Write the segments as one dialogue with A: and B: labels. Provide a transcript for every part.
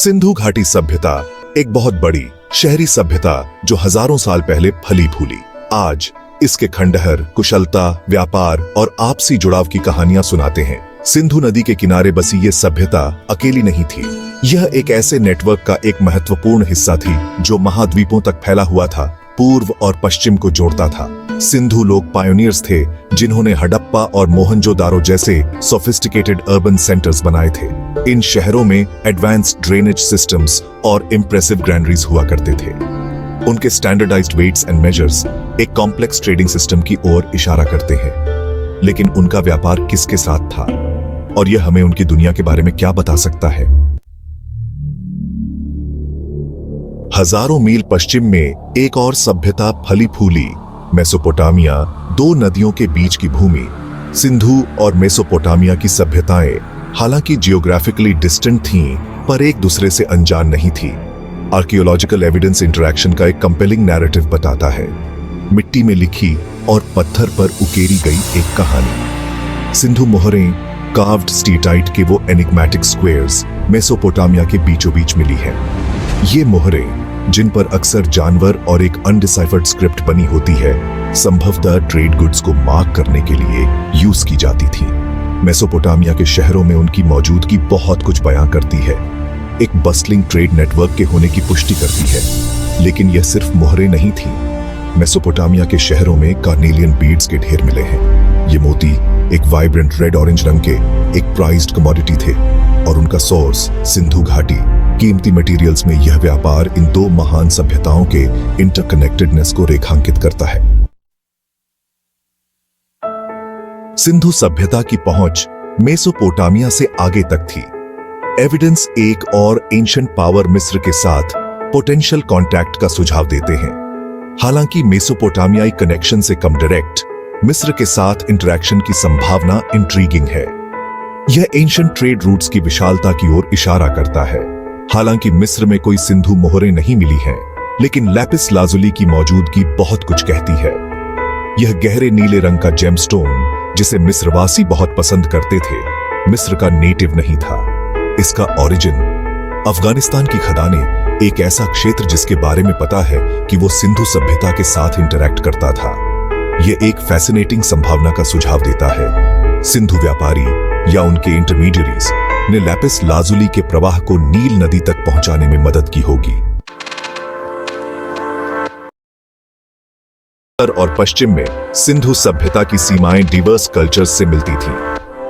A: सिंधु घाटी सभ्यता एक बहुत बड़ी शहरी सभ्यता जो हजारों साल पहले फली फूली। आज इसके खंडहर, कुशलता, व्यापार और आपसी जुड़ाव की कहानियां सुनाते हैं। सिंधु नदी के किनारे बसी ये सभ्यता अकेली नहीं थी। यह एक ऐसे नेटवर्क का एक महत्वपूर्ण हिस्सा थी जो महाद्वीपों तक फैला हुआ था, पूर्व और पश्चिम को जोड़ता था। सिंधु लोग पायोनियर्स थे जिन्होंने हडप्पा और मोहनजोदारो जैसे सोफिस्टिकेटेड अर्बन सेंटर्स बनाए थे। इन शहरों में एडवांस्ड ड्रेनेज सिस्टम्स और इम्प्रेसिव ग्रैनरीज हुआ करते थे। उनके स्टैंडर्डाइज्ड वेट्स एंड मेजर्स एक कॉम्प्लेक्स ट्रेडिंग सिस्टम की ओर इशारा करते हैं। लेकिन उनका व्यापार किसके साथ था और यह हमें उनकी दुनिया के बारे में क्या बता सकता है? हजारों मील पश्चिम में एक और सभ्यता फली फूली, मेसोपोटामिया। दो नदियों के बीच की भूमि। सिंधु और मेसोपोटामिया की सभ्यताएं हालांकि जियोग्राफिकली डिस्टेंट थीं, पर एक दूसरे से अनजान नहीं थी। आर्कियोलॉजिकल एविडेंस इंटरैक्शन का एक कंपेलिंग नैरेटिव बताता है। मिट्टी में लिखी और पत्थर पर उकेरी गई एक कहानी। सिंधु मोहरें, कार्व्ड स्टीटाइट के वो एनिग्मेटिक स्क्वेयर्स मेसोपोटामिया के बीचों बीच मिली हैं। ये मोहरें, जिन पर अक्सर जानवर और एक अनडिसाइफर्ड स्क्रिप्ट बनी होती है, संभवतः ट्रेड गुड्स को मार्क करने के लिए यूज की जाती थी। मेसोपोटामिया के शहरों में उनकी मौजूदगी बहुत कुछ बयां करती है, एक बस्टलिंग ट्रेड नेटवर्क के होने की पुष्टि करती है। लेकिन यह सिर्फ मोहरें नहीं थी। मेसोपोटामिया के शहरों में कार्नेलियन बीड्स के ढेर मिले हैं। ये मोती एक वाइब्रेंट रेड ऑरेंज रंग के एक प्राइज्ड कमोडिटी थे और उनका सोर्स सिंधु घाटी। कीमती मटेरियल्स में यह व्यापार इन दो महान सभ्यताओं के इंटरकनेक्टेडनेस को रेखांकित करता है। सिंधु सभ्यता की पहुंच मेसोपोटामिया से आगे तक थी। एविडेंस एक और एंशिएंट पावर मिस्र के साथ पोटेंशियल कॉन्टैक्ट का सुझाव देते हैं। हालांकि मेसोपोटामियाई कनेक्शन से कम डायरेक्ट, मिस्र के साथ इंटरैक्शन की संभावना इंट्रीगिंग है। यह एंशिएंट ट्रेड रूट्स की विशालता की ओर इशारा करता है। हालांकि मिस्र में कोई सिंधु मोहरें नहीं मिली हैं, लेकिन लैपिस लाजुली की मौजूदगी बहुत कुछ कहती है। यह गहरे नीले रंग का जेमस्टोन, जिसे मिस्रवासी बहुत पसंद करते थे, मिस्र का नेटिव नहीं था। इसका ओरिजिन अफगानिस्तान की खदानें, एक ऐसा क्षेत्र जिसके बारे में पता है कि वो सिंधु सभ्यता के साथ इंटरैक्ट करता था। यह एक फैसिनेटिंग संभावना का सुझाव देता है। सिंधु व्यापारी या उनके इंटरमीडियरीज ने लैपिस लाजुली के प्रवाह को नील नदी तक पहुंचाने में मदद की होगी। उत्तर और पश्चिम में सिंधु सभ्यता की सीमाएं डिवर्स कल्चर्स से मिलती थीं।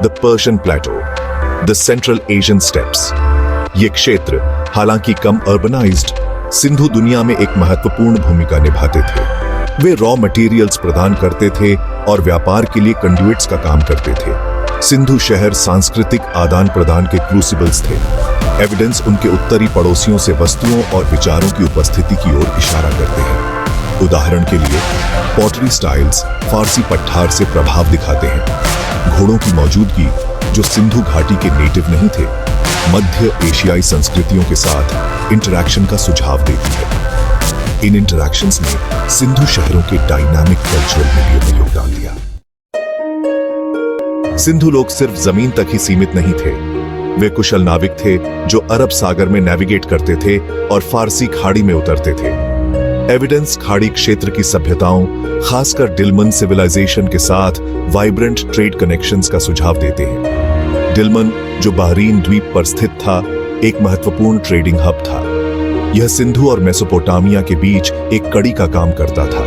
A: The Persian plateau, the central Asian steppes. ये क्षेत्र हालांकि कम अर्बनाइज्ड, सिंधु दुनिया में एक महत्वपूर्ण भूमिका निभाते थे। वे रॉ मटेरियल्स प्रदान करते थे और व्यापार के लिए कंडुइट्स का काम करते थे। सिंधु शहर सांस्कृतिक आदान प्रदान के क्रूसिबल्स थे। एविडेंस उनके उत्तरी पड़ोसियों से वस्तुओं और विचारों की उपस्थिति की ओर इशारा करते हैं। उदाहरण के लिए पॉटरी स्टाइल्स फारसी पठार से प्रभाव दिखाते हैं। घोड़ों की मौजूदगी, जो सिंधु घाटी के नेटिव नहीं थे, मध्य एशियाई संस्कृतियों के साथ इंटरैक्शन का सुझाव देती है। इन इंटरैक्शंस ने सिंधु शहरों के डायनामिक कल्चरल मिलियू में योगदान दिया। सिंधु लोग सिर्फ जमीन तक ही सीमित नहीं थे। वे कुशल नाविक थे जो अरब सागर में नेविगेट करते थे और फारसी खाड़ी में उतरते थे। एविडेंस खाड़ी क्षेत्र की सभ्यताओं, खासकर डिलमन सिविलाइजेशन के साथ वाइब्रेंट ट्रेड कनेक्शंस का सुझाव देते हैं। डिलमन, जो बहरीन द्वीप पर स्थित था, एक महत्वपूर्ण ट्रेडिंग हब था। यह सिंधु और मेसोपोटामिया के बीच एक कड़ी का काम करता था।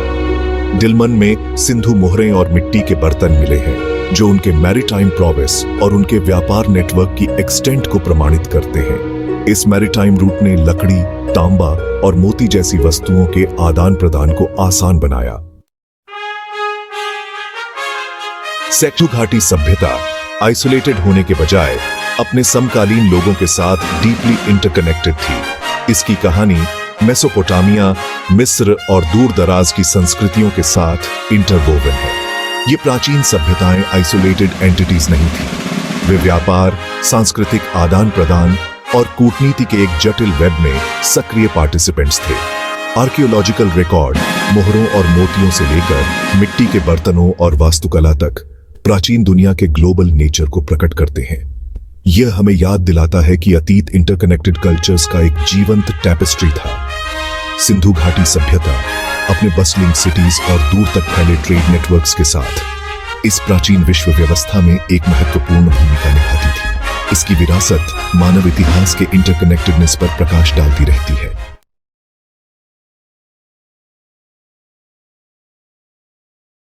A: डिलमन में सिंधु मोहरें और मिट्टी के बर्तन मिले हैं, जो उनके मैरीटाइम प्रोवेस और उनके व्यापार नेटवर्क की एक्सटेंट को प्रमाणित करते हैं। इस मैरीटाइम रूट ने लकड़ी, तांबा और मोती जैसी वस्तुओं के आदान प्रदान को आसान बनाया। सिंधु घाटी सभ्यता आइसोलेटेड होने के बजाय अपने समकालीन लोगों के साथ डीपली इंटरकनेक्टेड थी। इसकी कहानी मेसोपोटामिया, मिस्र और दूर दराज की संस्कृतियों के साथ इंटरवोवन है। ये प्राचीन सभ्यताएं आइसोलेटेड एंटिटीज नहीं थी। वे व्यापार, सांस्कृतिक आदान प्रदान और कूटनीति के एक जटिल वेब में सक्रिय पार्टिसिपेंट्स थे। आर्कियोलॉजिकल रिकॉर्ड मोहरों और मोतियों से लेकर मिट्टी के बर्तनों और वास्तुकला तक प्राचीन दुनिया के ग्लोबल नेचर को प्रकट करते हैं। यह हमें याद दिलाता है कि अतीत इंटरकनेक्टेड कल्चर्स का एक जीवंत टैपेस्ट्री था। सिंधु घाटी सभ्यता अपने बस्लिंग सिटीज और दूर तक फैले ट्रेड नेटवर्क्स के साथ इस प्राचीन विश्व व्यवस्था में एक महत्वपूर्ण भूमिका निभाती थी। इसकी विरासत मानव इतिहास के इंटरकनेक्टेडनेस पर प्रकाश डालती रहती है।